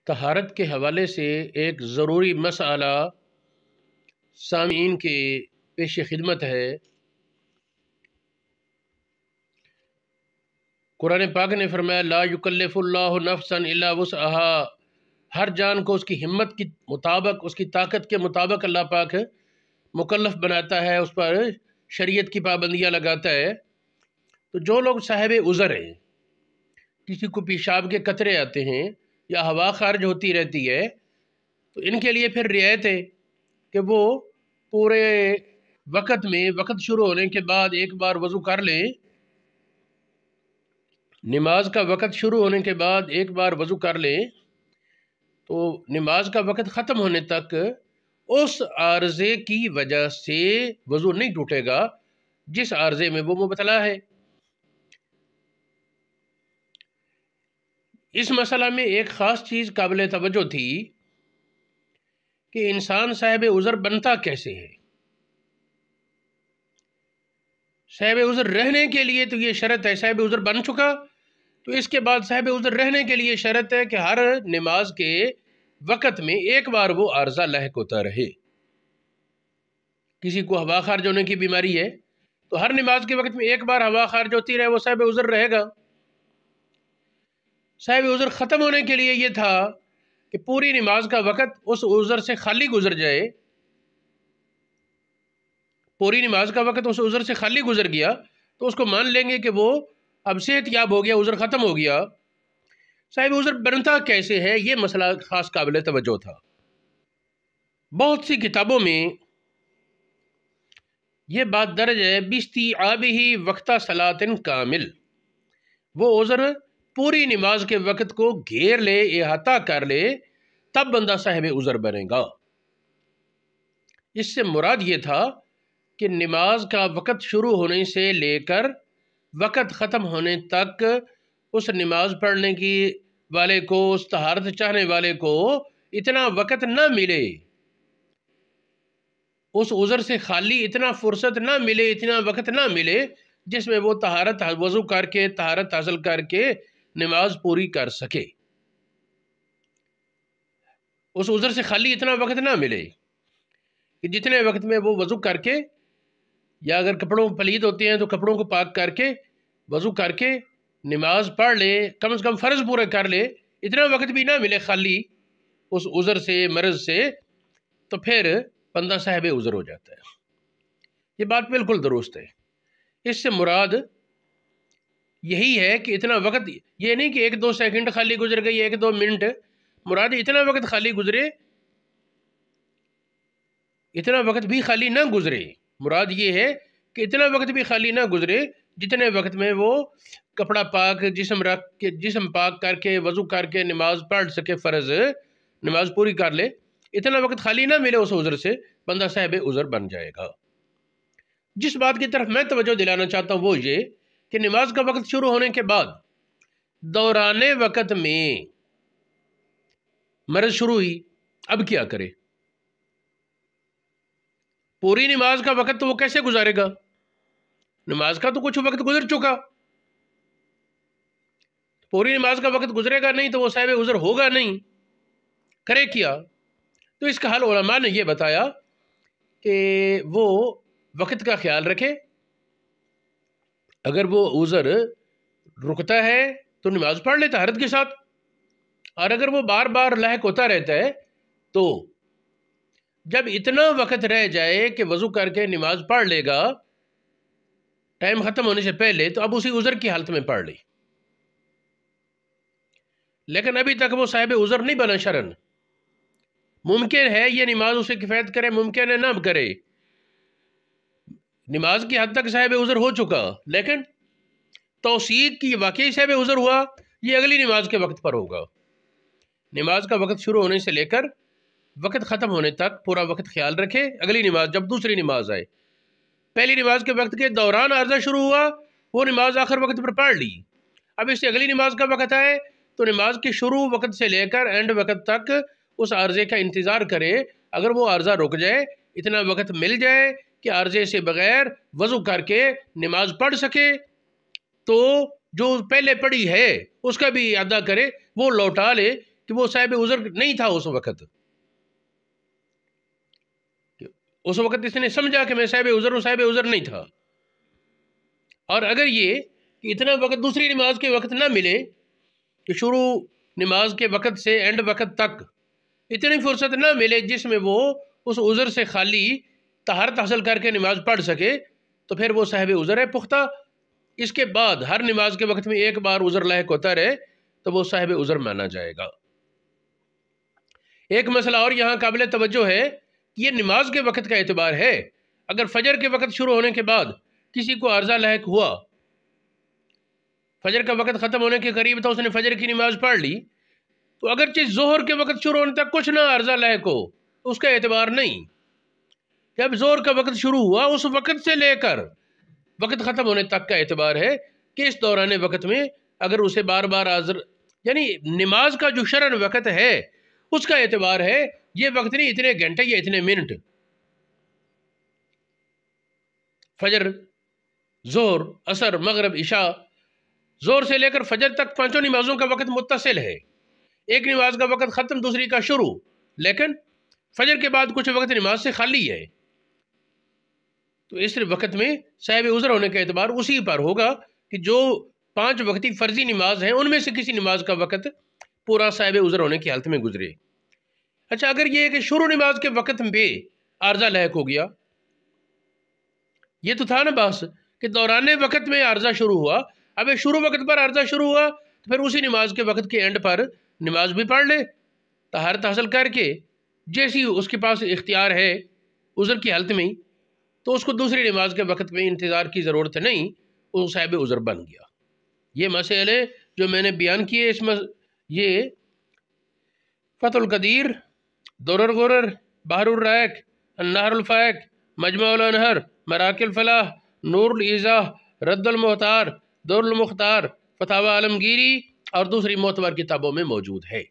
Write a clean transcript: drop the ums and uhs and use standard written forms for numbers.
طہارت کے حوالے سے ایک ضروری مسئلہ سامعین کے پیش خدمت ہے۔ قرآن پاک نے فرمایا لا یکلف اللہ نفسا الا وسعها، ہر جان کو اس کی ہمت کے مطابق، اس کی طاقت کے مطابق اللہ پاک مکلف بناتا ہے، اس پر شریعت کی پابندیاں لگاتا ہے۔ تو جو لوگ صاحب عذر ہیں، کسی کو پیشاب کے قطرے آتے ہیں یا ہوا خارج ہوتی رہتی ہے، تو ان کے لیے پھر رعایت ہے کہ وہ پورے وقت میں، وقت شروع ہونے کے بعد ایک بار وضو کر لیں، نماز کا وقت شروع ہونے کے بعد ایک بار وضو کر لیں، تو نماز کا وقت ختم ہونے تک اس عارضے کی وجہ سے وضو نہیں ٹوٹے گا جس عارضے میں وہ مبتلا ہے۔ اس مسئلہ میں ایک خاص چیز قابل توجہ تھی کہ انسان صاحب عذر بنتا کیسے ہے۔ صاحب عذر رہنے کے لیے تو یہ شرط ہے، صاحب عذر بن چکا تو اس کے بعد صاحب عذر رہنے کے لیے شرط ہے کہ ہر نماز کے وقت میں ایک بار وہ عارضہ لاحق ہوتا رہے۔ کسی کو ہوا خارج ہونے کی بیماری ہے تو ہر نماز کے وقت میں ایک بار ہوا خارج ہوتی رہے، وہ صاحب عذر رہے گا۔ صاحب عذر ختم ہونے کے لیے یہ تھا کہ پوری نماز کا وقت اس عذر سے خالی گزر جائے، پوری نماز کا وقت اس عذر سے خالی گزر گیا تو اس کو مان لیں گے کہ وہ اب صحت یاب ہو گیا، عذر ختم ہو گیا۔ صاحب عذر بنتا کیسے ہے، یہ مسئلہ خاص قابل توجہ تھا۔ بہت سی کتابوں میں یہ بات درج ہے باستیعابہ وقت صلاۃ کامل، وہ عذر پوری نماز کے وقت کو گھیر لے، احاطہ کر لے، تب بندہ صاحب عذر بنے گا۔ اس سے مراد یہ تھا کہ نماز کا وقت شروع ہونے سے لے کر وقت ختم ہونے تک اس نماز پڑھنے کی والے کو، اس طہارت چاہنے والے کو اتنا وقت نہ ملے، اس عذر سے خالی اتنا فرصت نہ ملے، اتنا وقت نہ ملے جس میں وہ طہارت وضو کر کے، طہارت حاصل کر کے نماز پوری کر سکے۔ اس عذر سے خالی اتنا وقت نہ ملے کہ جتنے وقت میں وہ وضو کر کے، یا اگر کپڑوں پلید ہوتے ہیں تو کپڑوں کو پاک کر کے وضو کر کے نماز پڑھ لے، کم از کم فرض پورے کر لے، اتنا وقت بھی نہ ملے خالی اس عذر سے، مرض سے، تو پھر بندہ صاحب عذر ہو جاتا ہے۔ یہ بات بالکل درست ہے۔ اس سے مراد یہی ہے کہ اتنا وقت، یہ نہیں کہ 1-2 سیکنڈ خالی گزر گئی، 1-2 منٹ، مراد اتنا وقت خالی گزرے، اتنا وقت بھی خالی نہ گزرے۔ مراد یہ ہے کہ اتنا وقت بھی خالی نہ گزرے جتنے وقت میں وہ کپڑا پاک، جسم رکھ کے، جسم پاک کر کے، وضو کر کے نماز پڑھ سکے، فرض نماز پوری کر لے، اتنا وقت خالی نہ ملے اس عذر سے، بندہ صاحب عذر بن جائے گا۔ جس بات کی طرف میں توجہ دلانا چاہتا ہوں وہ یہ کہ نماز کا وقت شروع ہونے کے بعد دوران وقت میں مرض شروع ہوئی، اب کیا کرے؟ پوری نماز کا وقت تو وہ کیسے گزارے گا؟ نماز کا تو کچھ وقت گزر چکا، پوری نماز کا وقت گزرے گا نہیں تو وہ صاحب عذر ہوگا نہیں، کرے کیا؟ تو اس کا حل علماء نے یہ بتایا کہ وہ وقت کا خیال رکھے، اگر وہ عذر رکتا ہے تو نماز پڑھ لے طہارت کے ساتھ، اور اگر وہ بار بار لاحق ہوتا رہتا ہے تو جب اتنا وقت رہ جائے کہ وضو کر کے نماز پڑھ لے گا ٹائم ختم ہونے سے پہلے، تو اب اسی عذر کی حالت میں پڑھ لے، لیکن ابھی تک وہ صاحب عذر نہیں بنا شرعن۔ ممکن ہے یہ نماز اسے کفایت کرے، ممکن ہے نہ کرے، نماز کی حد تک صاحب عذر ہو چکا، لیکن توثیق کی واقعی صاحب عذر ہوا، یہ اگلی نماز کے وقت پر ہوگا۔ نماز کا وقت شروع ہونے سے لے کر وقت ختم ہونے تک پورا وقت خیال رکھے، اگلی نماز جب دوسری نماز آئے، پہلی نماز کے وقت کے دوران عارضہ شروع ہوا، وہ نماز آخر وقت پر پڑھ لی، اب اس سے اگلی نماز کا وقت آئے تو نماز کے شروع وقت سے لے کر اینڈ وقت تک اس عارضے کا انتظار کرے، اگر وہ عارضہ رک جائے، اتنا وقت مل جائے کہ عارضے سے بغیر وضو کر کے نماز پڑھ سکے، تو جو پہلے پڑھی ہے اس کا بھی ادا کرے، وہ لوٹا لے کہ وہ صاحب عذر نہیں تھا اس وقت اس نے سمجھا کہ میں صاحب عذر ہوں، صاحب عذر نہیں تھا. اور اگر یہ کہ اتنا وقت دوسری نماز کے وقت نہ ملے کہ شروع نماز کے وقت سے اینڈ وقت تک اتنی فرصت نہ ملے جس میں وہ اس عذر سے خالی طہارت حاصل کر کے نماز پڑھ سکے، تو پھر وہ صاحب عذر ہے پختہ. اس کے بعد ہر نماز کے وقت میں ایک بار عذر لاحق ہوتا رہے تو وہ صاحب عذر مانا جائے گا. ایک مسئلہ اور یہاں قابل توجہ ہے کہ یہ نماز کے وقت کا اعتبار ہے. اگر فجر کے وقت شروع ہونے کے بعد کسی کو عارضہ لاحق ہوا، فجر کا وقت ختم ہونے کے قریب تھا، اس نے فجر کی نماز پڑھ لی، تو اگرچہ ظہر کے وقت شروع ہونے تک کچھ نہ عارضہ لاحق ہو تو اس کا اعتبار نہیں. جب ظہر کا وقت شروع ہوا اس وقت سے لے کر وقت ختم ہونے تک کا اعتبار ہے کہ اس دوران وقت میں اگر اسے بار بار عذر، یعنی نماز کا جو شرعن وقت ہے اس کا اعتبار ہے، یہ وقت نہیں اتنے گھنٹے یا اتنے منٹ. فجر، ظہر، عصر، مغرب، عشاء، ظہر سے لے کر فجر تک پانچوں نمازوں کا وقت متصل ہے. ایک نماز کا وقت ختم، دوسری کا شروع، لیکن فجر کے بعد کچھ وقت نماز سے خالی ہے. تو اس وقت میں صاحب عذر ہونے کا اعتبار اسی پر ہوگا کہ جو 5 وقتی فرضی نماز ہیں ان میں سے کسی نماز کا وقت پورا صاحب عذر ہونے کی حالت میں گزرے. اچھا، اگر یہ کہ شروع نماز کے وقت میں عارضہ لاحق ہو گیا، یہ تو تھا نا بحث کہ دوران وقت میں عارضہ شروع ہوا، اب شروع وقت پر عارضہ شروع ہوا تو پھر اسی نماز کے وقت کے اینڈ پر نماز بھی پڑھ لے طہارت حاصل کر کے، جیسی اس کے پاس اختیار ہے عذر کی حالت میں، تو اس کو دوسری نماز کے وقت میں انتظار کی ضرورت نہیں، وہ صاحب عذر بن گیا. یہ مسئلے جو میں نے بیان کیے یہ فتح القدیر، درر غرر، بحر الرائق، النہر الفائق، مجمع الانہر، مراکل الفلاح، نور الایضاح، رد المحتار، دور المختار، فتاوی عالمگیری اور دوسری معتبر کتابوں میں موجود ہے.